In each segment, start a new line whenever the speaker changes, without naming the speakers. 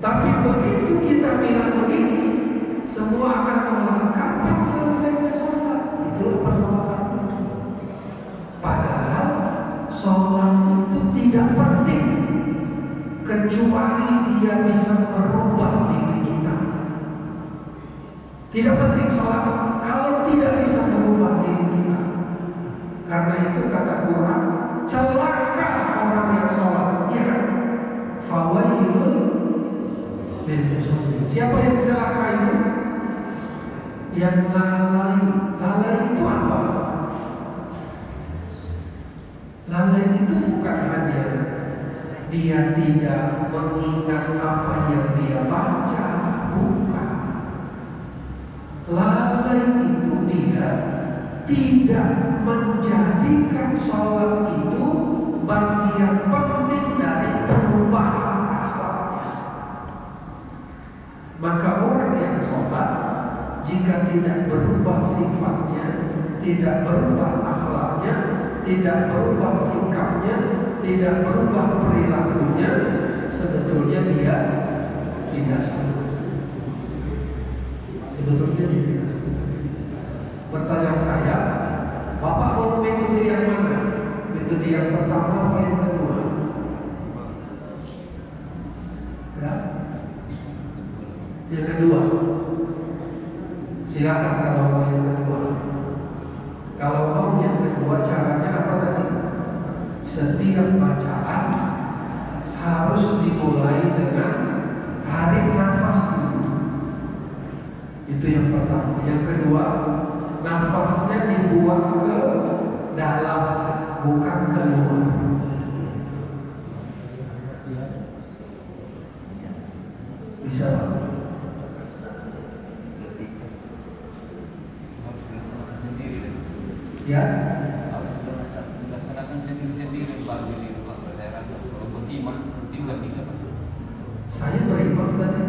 Tapi begitu kita bilang begini, semua akan menolak. Kapan selesainya sholat? Itulah penolakan. Padahal sholat itu tidak penting kecuali dia bisa merubah diri kita. Tidak penting sholat kalau tidak bisa merubah diri kita. Karena itu kata Quran, celaka orang yang sholat. Ya kan? Fawailun lil musallin. Siapa yang celaka itu? Yang lalai. Lalai itu apa? Lalai itu bukan hanya dia tidak mengingat apa yang dia baca, bukan. Lalai itu dia tidak menjadikan sholat itu bagian penting dari perubahan akhlak. Maka orang yang sholat jika tidak berubah sifatnya, tidak berubah akhlaknya, tidak berubah sikapnya, tidak berubah perilakunya, sebetulnya dia tidak sholat. Sebetulnya dia tidak sholat. Pertanyaan saya, Bapak mau metode yang mana? Metode yang pertama atau yang kedua? Ya? Yang kedua. Silakan kalau mau yang kedua. Kalau mau yang kedua, caranya apa tadi? Setiap bacaan harus dimulai dengan tarik nafas dulu. Itu yang pertama. Yang kedua, nafasnya dibuang ke dalam, bukan keluar. Bisa? Ya?
Harus dilaksanakan sendiri-sendiri baru di rumah. Saya rasa kalau beriman nggak bisa.
Saya beriman tadi.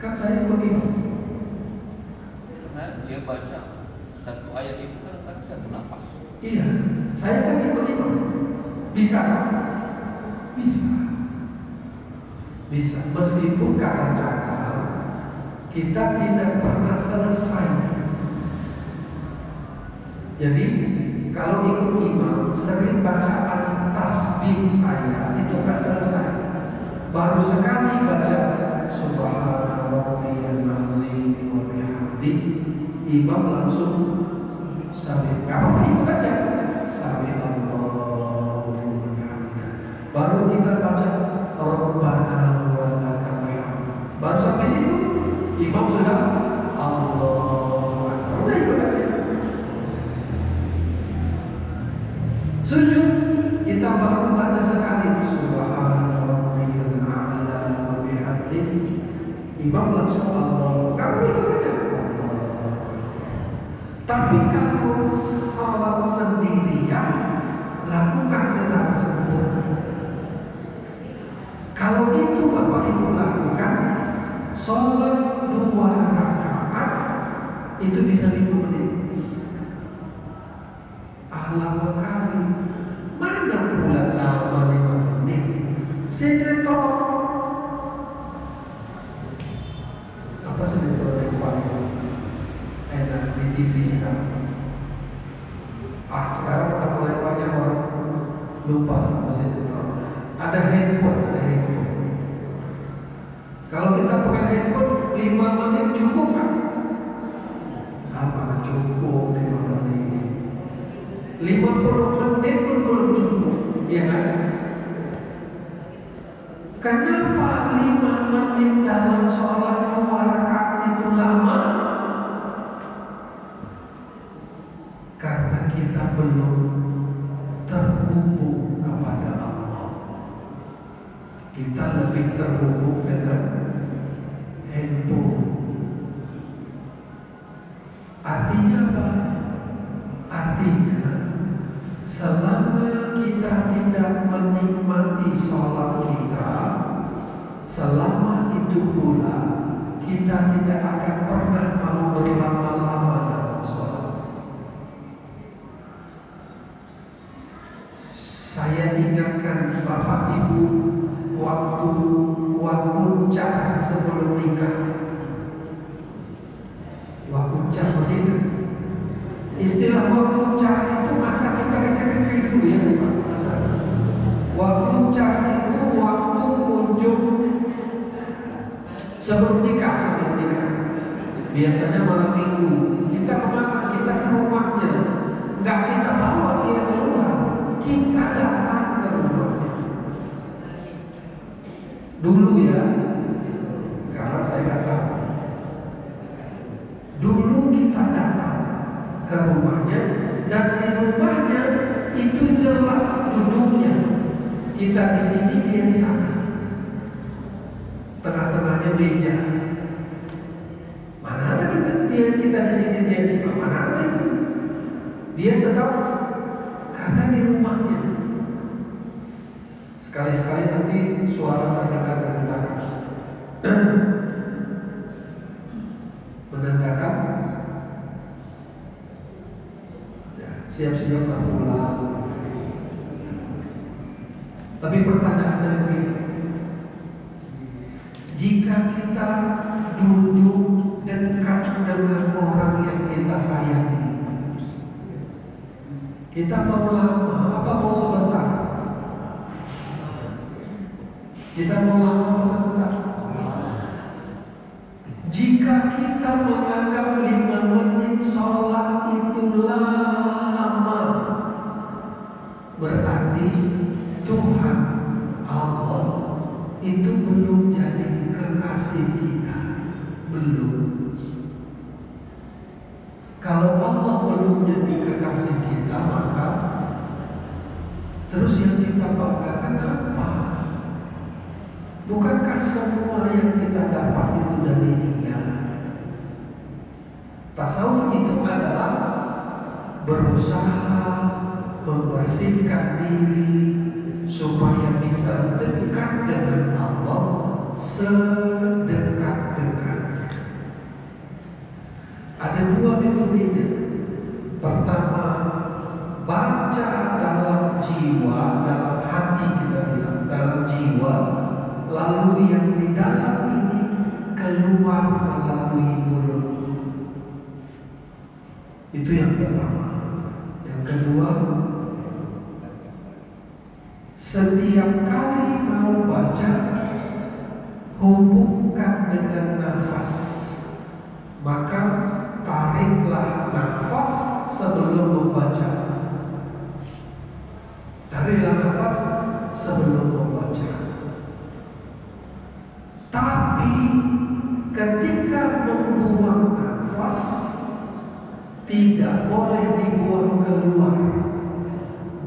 Kan saya beriman.
Karena dia baca satu ayat itu kan satu nafas.
Iya, saya kan ikut imam. Bisa kan? Bisa. Bisa. Meskipun kadang-kadang kita tidak pernah selesai. Jadi kalau ikut imam sering bacaan tasbih saya itu nggak selesai. Baru sekali baca Subhana rabbiyal azim wa bihamdi, imam langsung sami. Apa ikut aja? Sami Allahu liman hamidah. Baru kita baca Rabbana wa lakal hamd. Baru sampai situ imam sudah Allahu Akbar. Udah ikut aja. Sujud kita baru baca sekali Subhana rabbiyal a'la wa bihamdihi, imam langsung Allah. Kamu ikut aja. Tapi kalau salat sendirian, lakukan secara sempurna. Kalau itu Bapak Ibu lakukan, salat 2 rakaat itu bisa 5 menit. Lama kali, mana pula lama 5 menit? Sinetron. Apa sinetron yang paling enak di TV sekarang? Sekarang udah mulai banyak orang lupa sama sinetron. Ada handphone. Kalau kita pegang handphone 5 menit cukup kan? Apa cukup 5 menit? 50 menit pun belum cukup, ya kan? Kenapa 5 menit dalam sholat 2 rakaat itu lama? Karena kita belum terhubung kepada Allah. Kita lebih terhubung dengan handphone. Artinya apa? Artinya selama kita tidak menikmati sholat kita, selama itu pula kita tidak akan pernah mau berlama-lama dalam sholat. Saya ingatkan Bapak Ibu, waktu wakuncar sebelum nikah. Wakuncar masih ingat? Istilah wakuncar itu masa kita kecil-kecil dulu ya, masa wakuncar itu waktu kunjung sebelum nikah. Biasanya malam minggu kita kemana? Kita ke rumahnya. Enggak kita bawa dia keluar, kita datang ke rumahnya. Dulu ya, sekarang saya kata, dulu kita datang ke rumahnya, dan di rumahnya itu jelas duduknya. Kita di sini, dia di sana. Tengah-tengahnya meja. Mana ada kita di sini, dia di sana. Mana ada itu? Dia tetap karena di rumahnya. Sekali-sekali nanti suara terdengar dari belakang, menandakan ya, siap-siap pulang. Tapi pertanyaan saya begini, jika kita duduk dekat dengan orang yang kita sayangi, kita mau lama apa mau sebentar? Kita mau lama apa sebentar? Jika kita menganggap 5 menit sholat itu lama, berarti Tuhan Allah itu belum jadi kekasih kita. Belum. Kalau Allah belum jadi kekasih kita, maka terus yang kita banggakan apa? Bukankah semua yang kita dapat itu dari Dia? Tasawuf itu adalah berusaha membersihkan diri supaya bisa dekat dengan Allah sedekat-dekatnya. Ada 2 metodenya. Pertama, baca dalam jiwa, dalam hati kita bilang, dalam jiwa, lalu yang di dalam ini keluar melalui mulut. Itu yang pertama. Yang kedua, setiap kali mau baca, hubungkan dengan nafas. Maka tariklah nafas sebelum membaca. Tariklah nafas sebelum membaca. Tapi ketika membuang nafas, tidak boleh dibuang keluar.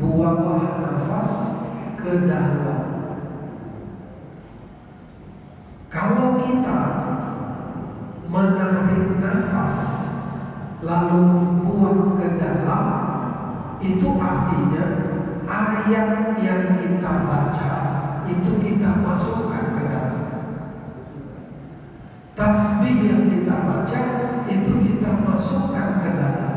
Buanglah nafas ke dalam. Kalau kita menarik nafas lalu buang ke dalam, itu artinya ayat yang kita baca itu kita masukkan ke dalam. Tasbih yang kita baca itu kita masukkan ke dalam.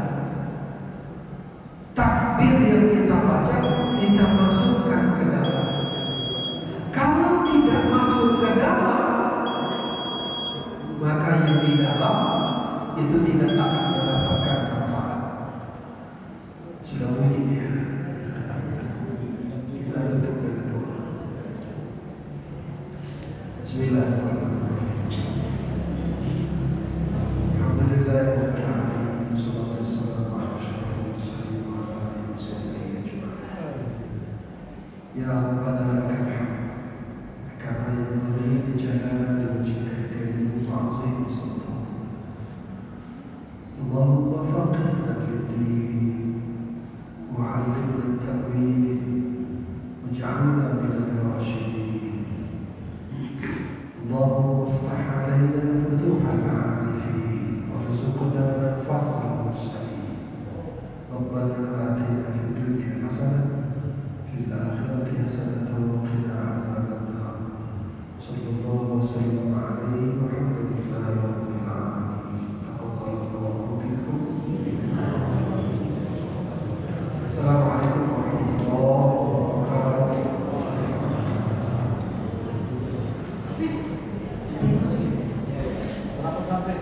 Takbir yang kita baca kita masukkan ke dalam. Kalau tidak masuk ke dalam, maka yang di dalam itu tidak akan mendapatkan manfaat. Sudah bunyi ya. Kita tutup dengan doa. Bismillahirrahmanirrahim. Ya Rabbana lakal hamd kama yanbaghi li jalali wajhika al-karim wa 'azimi sultanik. Allahumma faqihna fid-din wa 'allimna at-ta'wil waj'alna minal rashidin. Allahumma iftah 'alaina futuhal 'arifin warzuqna fadhal mursalin. Rabbana atina fid dunya hasanah في الآخرة حسنة وقنا عذاب النار. صلى الله وسلم عليه والحمد لله رب العالمين. تقبل الله منكم. السلام عليكم ورحمة الله وبركاته.
Berapa sampai